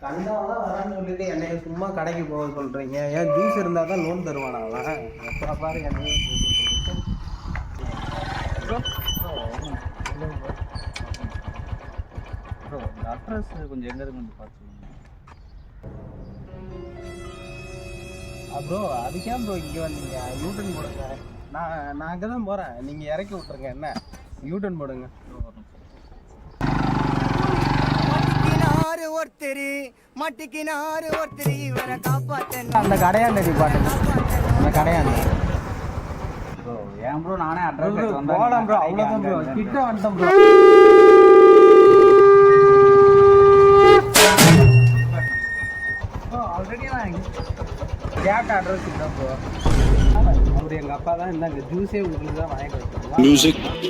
கண்டவெல்லாம் வரான்னு சொல்லிட்டு என்னைய சும்மா கடைக்கு போக சொல்றீங்க. ஏன் ஜூஸ் இருந்தால் தான் லோன் தருவானா அவன்? எப்போ பாரு என்னையே ப்ரோ இந்த அட்ரஸ் கொஞ்சம் எங்கே இருக்குன்னு பார்த்து சொல்லுங்க. ப்ரோ அதுக்கே ப்ரோ இங்கே வந்தீங்க? யூட்டன் போடுங்க. நான் அங்கே தான் போகிறேன். நீங்கள் இறக்கி விட்ருங்க. என்ன யூட்டன் போடுங்க. அந்த கடையாண்டி பாட்டுங்க. அந்த கடையாண்டி ப்ரோ ஏன் ப்ரோ நானே அட்ரஸ் போகலாம் ப்ரோ. அவ்வளோதான் ப்ரோ. கிட்ட வந்துட்டோம் ப்ரோ. ஆல்ரெடி நான் கேட்ட அட்ரஸ் தான் ப்ரோ. அவர் எங்கள் அப்பா தான். இந்த ஜூஸே உங்களுக்கு தான் வாங்கிட்டு வச்சுருக்கோம்.